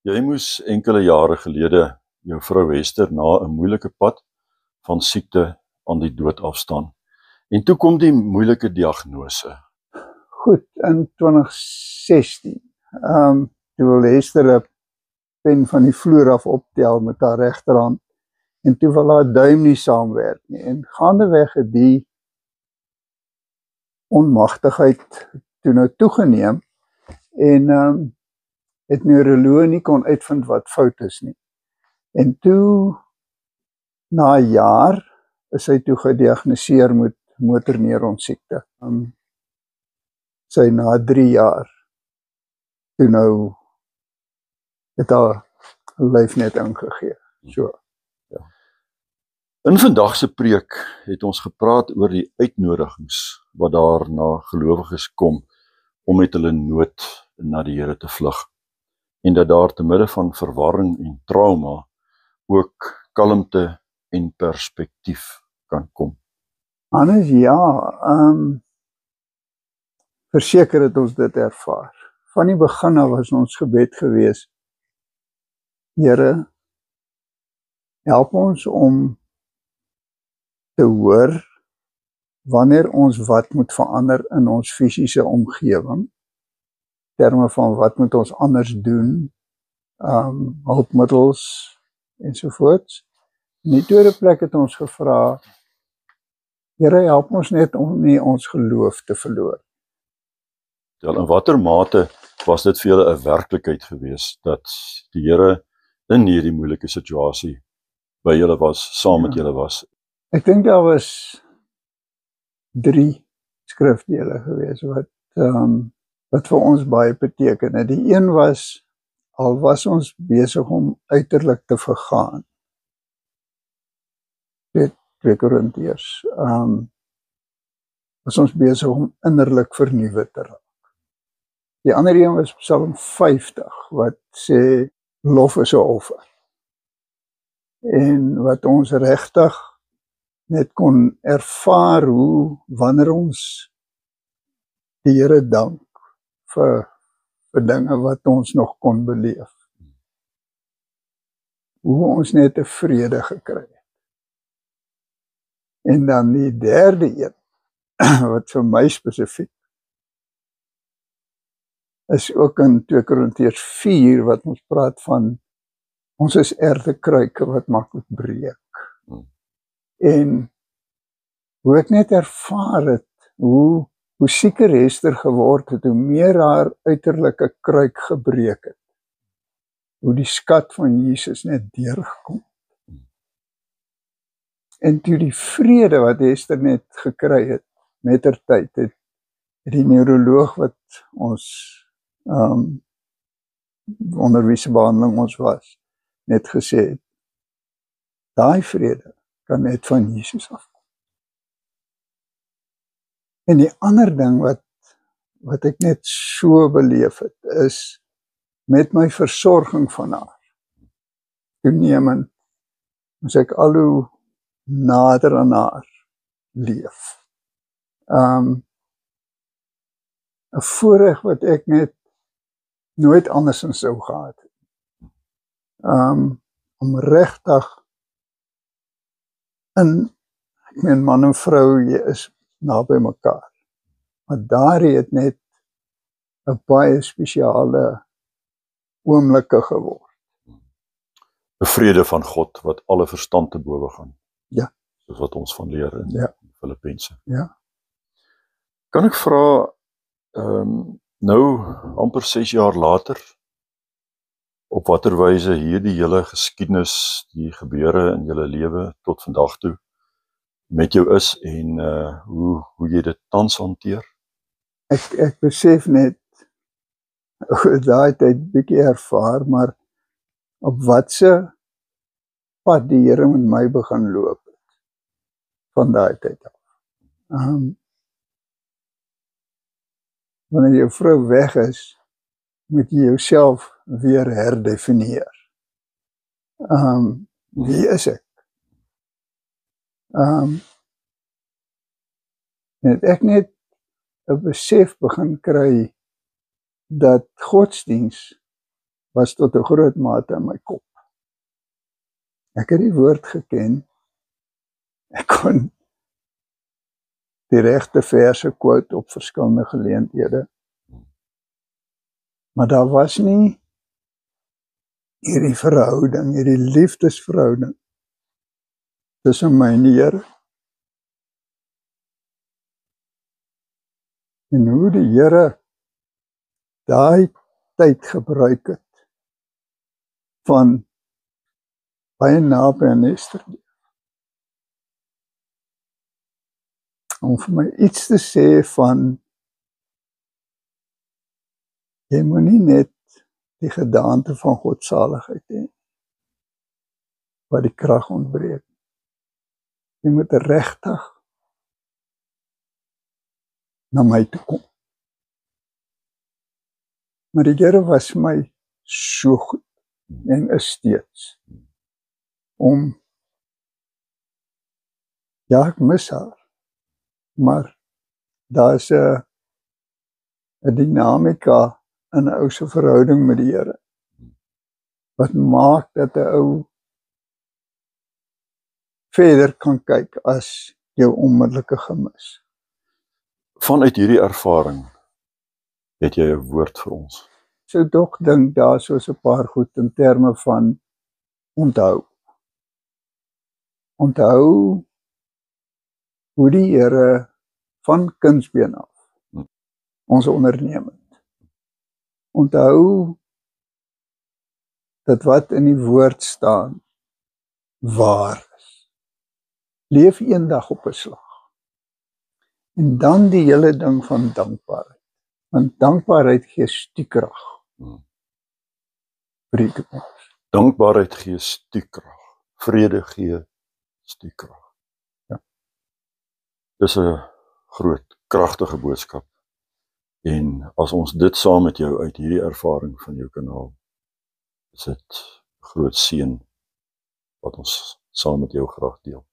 Jy moes enkele jare gelede jou vrou Hester na 'n moeilike pad van siekte aan die dood afstaan. En toe kom die moeilike diagnose. Goed, in 2016, toe wil Hester 'n pen van die vloer af optel met haar regterhand, en toe wil haar duim nie saamwerk nie, en gaandeweg het die onmagtigheid toe nou toegeneem, en het neuroloog nie kon uitvind wat fout is nie. En toe, na 'n jaar, is hy toe gediagnoseer met motorneuronsiekte. Sy na 3 jaar, toe nou, het haar lyf net ingegee. So. In vandag se preek het ons gepraat oor die uitnodigings wat daar na gelowiges kom om met hulle nood na die Here te vlug. En dat daar te midde van verwarring en trauma ook kalmte en perspektief kan kom. Hannes, verseker het ons dit ervaar. Van die begin af was ons gebed gewees: Here, help ons om te hoor wanneer ons wat moet verander in ons fisiese omgewing, terme van wat moet ons anders doen, hulpmiddels ensovoorts. In die tweede plek het ons gevra: Here, help ons net om nie ons geloof te verloor. In watter mate was dit vir julle 'n werklikheid gewees dat die Here in hierdie moeilike situasie by julle was, saam met julle was? Ek dink daar was 3 skrifdele gewees wat vir ons baie beteken het. Die een was, al was ons besig om uiterlik te vergaan. 2 Korintiërs. Was ons besig om innerlik vernuwe te raak. Die ander een was Psalm 50, wat sê, lof is 'n offer. En wat ons regtig net kon ervaar hoe, wanneer ons die Here dank vir dinge wat ons nog kon beleef. Hoe ons net 'n vrede gekry het. En dan die derde een, wat vir my spesifiek is ook in 2 Korintiërs 4, wat ons praat van, ons is erwtekruike wat maklik breek. En hoe ek net ervaar het, hoe sieker Hester geword het, hoe meer haar uiterlike kruik gebreek het. Hoe die skat van Jesus net deurgekom. En toe die vrede wat Hester net gekry het, mettertyd, het die neuroloog wat ons onder wie se behandeling ons was, net gesê, daai vrede kan net van Jesus afkom. En die ander ding wat ek net so beleef het, is met my versorging van haar. Toenemend, as ek al hoe nader aan haar leef. 'n voorreg wat ek net nooit andersins sou gehad het. Om regtig ek meen, man en vrou, jy is naby mekaar. Maar daar het net 'n baie spesiale oomblikke geword. 'n vrede van God wat alle verstand te bowe gaan. Ja. Soos wat ons van leer in Filippense. Ja. Kan ek vra, nou amper 6 jaar later, op watter wyse hierdie hele geskiedenis, die gebeure in julle lewe tot vandag toe met jou is en hoe jy dit tans hanteer? Ek besef net daai tyd bietjie ervaar, maar op watse pad die Here met my begin loop het van daai tyd af. Wanneer jou vrou weg is, moet jy jouself weer herdefinieer. Wie is ek? Het ek net 'n besef begin kry dat godsdiens was tot 'n groot mate in my kop. Ek het die woord geken. Ek kon die regte verse quote op verskillende geleenthede. Maar daar was nie hierdie verhouding, hierdie liefdesverhouding tussen my en die Here. En hoe die Here daai tyd gebruik het van baie naby aan Ester om vir my iets te sê van jy moet nie net die gedaante van godsaligheid hê wat die krag ontbreek. Jy moet regtig na my toe kom. Maar die Here was my so goed en is steeds om ja, ek mis haar, maar daar is 'n dinamika in 'n ou se verhouding met die Here wat maak dat 'n ou verder kan kyk as jou onmiddellike gemis. Vanuit hierdie ervaring het jy 'n woord vir ons. So tog dink daar soos 'n paar goed in terme van onthou. Onthou hoe die Here van kindsbeen af ons onderneem het. Onthou dat wat in die woord staan waar is. Leef eendag op 'n slag. En dan die hele ding van dankbaarheid. Want dankbaarheid gee stuurkrag vir die toekoms. Dankbaarheid gee stuurkrag. Vrede gee stuurkrag. Ja. Dis 'n groot, kragtige boodskap. En as ons dit saam met jou uit hierdie ervaring van jou kan haal, is dit groot seën wat ons saam met jou graag deel.